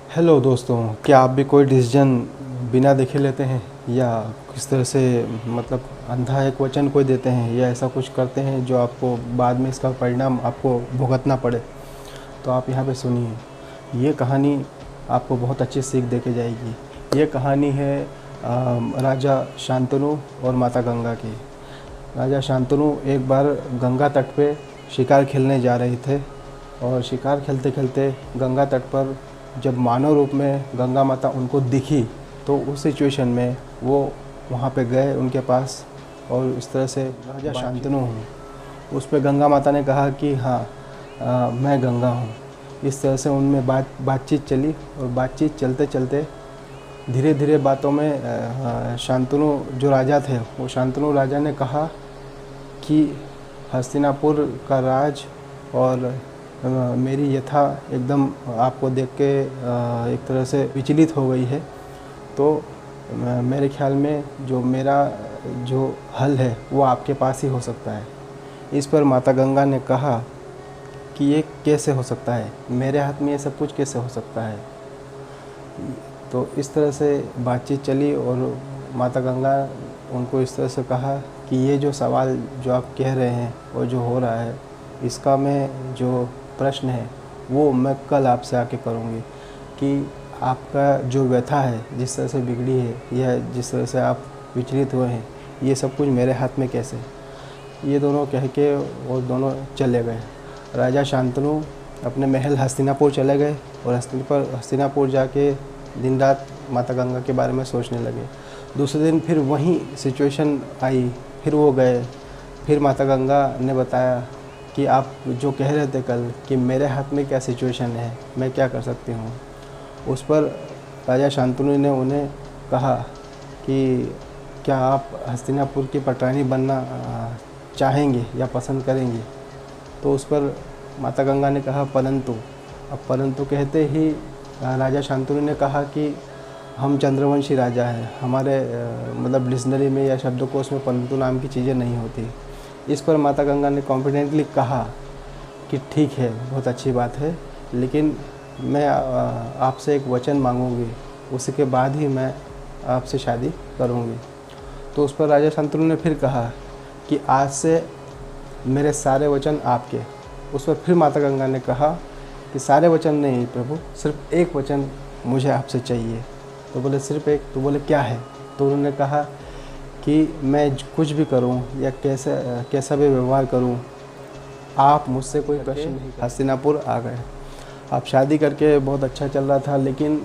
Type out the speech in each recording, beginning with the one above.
Hello दोस्तों, क्या आप भी कोई डिसीजन बिना देखे लेते हैं या किस तरह से मतलब अंधा एक वचन कोई देते हैं या ऐसा कुछ करते हैं जो आपको बाद में इसका परिणाम आपको भुगतना पड़े? तो आप यहाँ पे सुनिए। ये कहानी आपको बहुत अच्छी सीख दे के जाएगी। ये कहानी है राजा शांतनु और माता गंगा की। राजा शांतनु एक बार गंगा तट पे शिकार खेलने जा रहे थे और शिकार खेलते खेलते गंगा तट पर जब मानव रूप में गंगा माता उनको दिखी तो उस सिचुएशन में वो वहाँ पे गए उनके पास और इस तरह से राजा शांतनु हूँ। उस पर गंगा माता ने कहा कि हाँ, मैं गंगा हूँ। इस तरह से उनमें बातचीत चली और बातचीत चलते चलते धीरे धीरे बातों में शांतनु जो राजा थे वो शांतनु राजा ने कहा कि हस्तिनापुर का राज और मेरी यथा एकदम आपको देख के एक तरह से विचलित हो गई है। तो मेरे ख्याल में जो मेरा जो हल है वो आपके पास ही हो सकता है। इस पर माता गंगा ने कहा कि ये कैसे हो सकता है, मेरे हाथ में ये सब कुछ कैसे हो सकता है। तो इस तरह से बातचीत चली और माता गंगा उनको इस तरह से कहा कि ये जो सवाल जो आप कह रहे हैं और जो हो रहा है, इसका मैं जो प्रश्न है वो मैं कल आपसे आके करूँगी कि आपका जो व्यथा है, जिस तरह से बिगड़ी है या जिस तरह से आप विचलित हुए हैं, ये सब कुछ मेरे हाथ में कैसे। ये दोनों कह के और दोनों चले गए। राजा शांतनु अपने महल हस्तिनापुर चले गए और हस्तिनापुर जाके दिन रात माता गंगा के बारे में सोचने लगे। दूसरे दिन फिर वही सिचुएशन आई, फिर वो गए। फिर माता गंगा ने बताया कि आप जो कह रहे थे कल कि मेरे हाथ में क्या सिचुएशन है, मैं क्या कर सकती हूँ। उस पर राजा शांतनु ने उन्हें कहा कि क्या आप हस्तिनापुर की पटरानी बनना चाहेंगे या पसंद करेंगी। तो उस पर माता गंगा ने कहा परंतु। अब परंतु कहते ही राजा शांतनु ने कहा कि हम चंद्रवंशी राजा हैं, हमारे मतलब डिक्शनरी में या शब्दकोश में परंतु नाम की चीज़ें नहीं होती। इस पर माता गंगा ने कॉन्फिडेंटली कहा कि ठीक है, बहुत अच्छी बात है, लेकिन मैं आपसे एक वचन मांगूंगी, उसके बाद ही मैं आपसे शादी करूंगी। तो उस पर राजा शांतनु ने फिर कहा कि आज से मेरे सारे वचन आपके। उस पर फिर माता गंगा ने कहा कि सारे वचन नहीं प्रभु, सिर्फ एक वचन मुझे आपसे चाहिए। तो बोले सिर्फ एक? तो बोले क्या है? तो उन्होंने कहा कि मैं कुछ भी करूं या कैसा भी व्यवहार करूं, आप मुझसे कोई प्रश्न नहीं। हस्तिनापुर आ गए। अब शादी करके बहुत अच्छा चल रहा था, लेकिन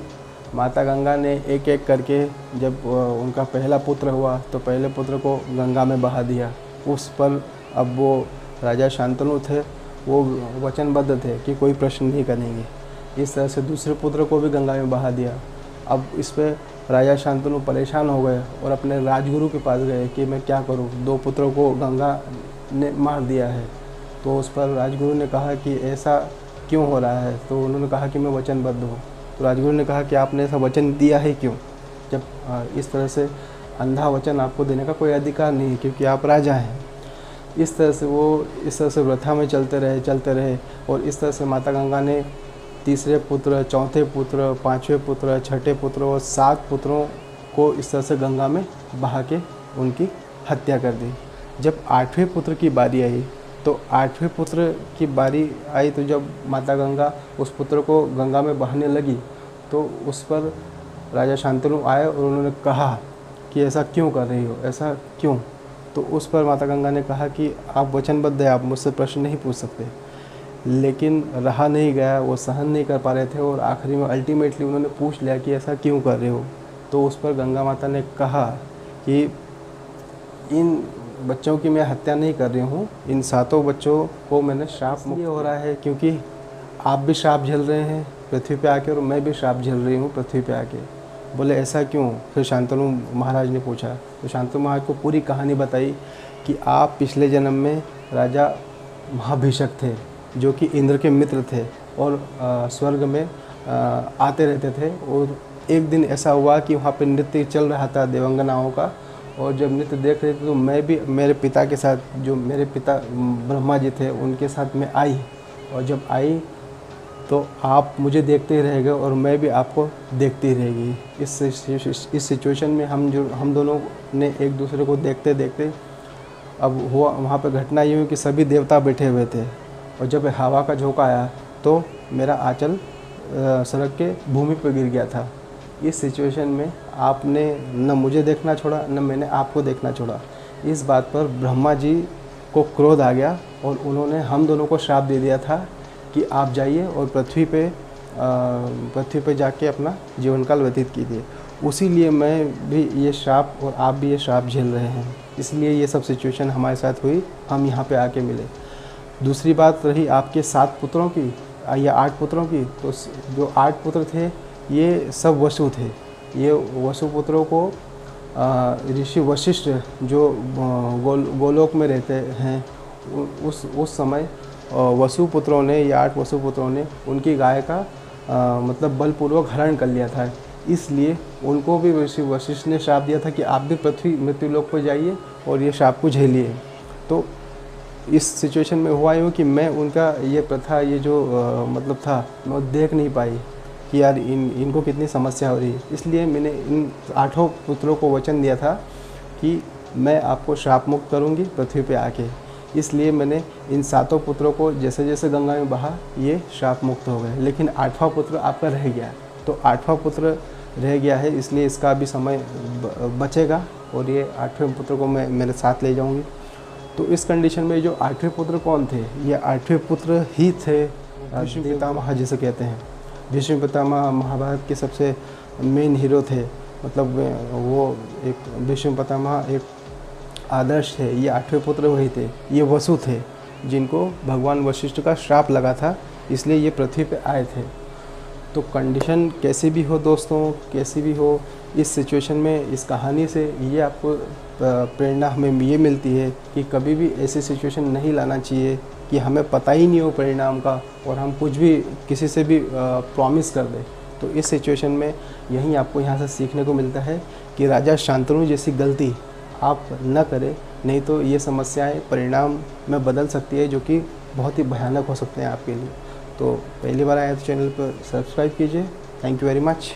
माता गंगा ने एक एक करके जब उनका पहला पुत्र हुआ तो पहले पुत्र को गंगा में बहा दिया। उस पर अब वो राजा शांतनु थे, वो वचनबद्ध थे कि कोई प्रश्न नहीं करेंगे। इस तरह से दूसरे पुत्र को भी गंगा में बहा दिया। अब इस पर राजा शांतनु परेशान हो गए और अपने राजगुरु के पास गए कि मैं क्या करूं, दो पुत्रों को गंगा ने मार दिया है। तो उस पर राजगुरु ने कहा कि ऐसा क्यों हो रहा है। तो उन्होंने कहा कि मैं वचनबद्ध हूँ। तो राजगुरु ने कहा कि आपने ऐसा वचन दिया है क्यों, जब इस तरह से अंधा वचन आपको देने का कोई अधिकार नहीं है, क्योंकि आप राजा हैं। इस तरह से व्यथा में चलते रहे और इस तरह से माता गंगा ने तीसरे पुत्र, चौथे पुत्र, पाँचवें पुत्र, छठे पुत्र और 7 पुत्रों को इस तरह से गंगा में बहा के उनकी हत्या कर दी। जब 8वें पुत्र की बारी आई तो 8वें पुत्र की बारी आई तो जब माता गंगा उस पुत्र को गंगा में बहाने लगी तो उस पर राजा शांतनु आए और उन्होंने कहा कि ऐसा क्यों कर रही हो, ऐसा क्यों। तो उस पर माता गंगा ने कहा कि आप वचनबद्ध हैं, आप मुझसे प्रश्न नहीं पूछ सकते। लेकिन रहा नहीं गया, वो सहन नहीं कर पा रहे थे और आखिरी में अल्टीमेटली उन्होंने पूछ लिया कि ऐसा क्यों कर रहे हो। तो उस पर गंगा माता ने कहा कि इन बच्चों की मैं हत्या नहीं कर रही हूँ, इन 7 बच्चों को मैंने श्राप ये हो रहा है क्योंकि आप भी श्राप झेल रहे हैं पृथ्वी पे आके और मैं भी श्राप झेल रही हूँ पृथ्वी पे आके। बोले ऐसा क्यों। फिर शांतनु महाराज ने पूछा तो शांतनु महाराज को पूरी कहानी बताई कि आप पिछले जन्म में राजा महाभिषक थे जो कि इंद्र के मित्र थे और स्वर्ग में आते रहते थे। और एक दिन ऐसा हुआ कि वहाँ पे नृत्य चल रहा था देवांगनाओं का, और जब नृत्य देख रहे थे तो मैं भी मेरे पिता के साथ, जो मेरे पिता ब्रह्मा जी थे, उनके साथ में आई। और जब आई तो आप मुझे देखते ही रहेंगे और मैं भी आपको देखती ही रहेगी। इस सिचुएशन में हम दोनों ने एक दूसरे को देखते देखते, अब हुआ वहाँ पे घटना ये हुई कि सभी देवता बैठे हुए थे और जब हवा का झोंका आया तो मेरा आंचल सड़क के भूमि पर गिर गया था। इस सिचुएशन में आपने न मुझे देखना छोड़ा, न मैंने आपको देखना छोड़ा। इस बात पर ब्रह्मा जी को क्रोध आ गया और उन्होंने हम दोनों को श्राप दे दिया था कि आप जाइए और पृथ्वी पे जाके अपना जीवन काल व्यतीत कीजिए। उसी लिए मैं भी ये श्राप और आप भी ये श्राप झेल रहे हैं, इसलिए ये सब सिचुएशन हमारे साथ हुई, हम यहाँ पे आके मिले। दूसरी बात रही आपके 7 पुत्रों की या 8 पुत्रों की, तो जो 8 पुत्र थे ये सब वसु थे। ये वसु पुत्रों को ऋषि वशिष्ठ जो गोलोक में रहते हैं, उस समय वसु पुत्रों ने या 8 वसु पुत्रों ने उनकी गाय का मतलब बलपूर्वक हरण कर लिया था। इसलिए उनको भी ऋषि वशिष्ठ ने श्राप दिया था कि आप भी पृथ्वी मृत्युलोक पर जाइए और ये श्राप को झेलिए। तो इस सिचुएशन में हुआ यूँ कि मैं उनका ये प्रथा, ये जो मतलब था, मैं देख नहीं पाई कि यार इनको कितनी समस्या हो रही है। इसलिए मैंने इन 8 पुत्रों को वचन दिया था कि मैं आपको श्राप मुक्त करूँगी पृथ्वी पे आके। इसलिए मैंने इन 7 पुत्रों को जैसे जैसे गंगा में बहा ये श्राप मुक्त हो गए। लेकिन 8वां पुत्र आपका रह गया, तो 8वां पुत्र रह गया है, इसलिए इसका भी समय बचेगा और ये 8वें पुत्र को मैं मेरे साथ ले जाऊँगी। तो इस कंडीशन में जो 8वें पुत्र कौन थे, ये 8वें पुत्र ही थे भीष्म पितामह जिसे कहते हैं। भीष्म पितामह महाभारत के सबसे मेन हीरो थे, मतलब वो एक भीष्म पितामह एक आदर्श थे। ये 8वें पुत्र वही थे, ये वसु थे जिनको भगवान वशिष्ठ का श्राप लगा था, इसलिए ये पृथ्वी पे आए थे। तो कंडीशन कैसी भी हो दोस्तों, कैसी भी हो, इस सिचुएशन में इस कहानी से ये आपको प्रेरणा हमें ये मिलती है कि कभी भी ऐसी सिचुएशन नहीं लाना चाहिए कि हमें पता ही नहीं हो परिणाम का और हम कुछ भी किसी से भी प्रॉमिस कर दें। तो इस सिचुएशन में यही आपको यहाँ से सीखने को मिलता है कि राजा शांतनु जैसी गलती आप न करें, नहीं तो ये समस्याएं परिणाम में बदल सकती है, जो कि बहुत ही भयानक हो सकते हैं आपके लिए। तो पहली बार आए तो चैनल पर सब्सक्राइब कीजिए। Thank you very much.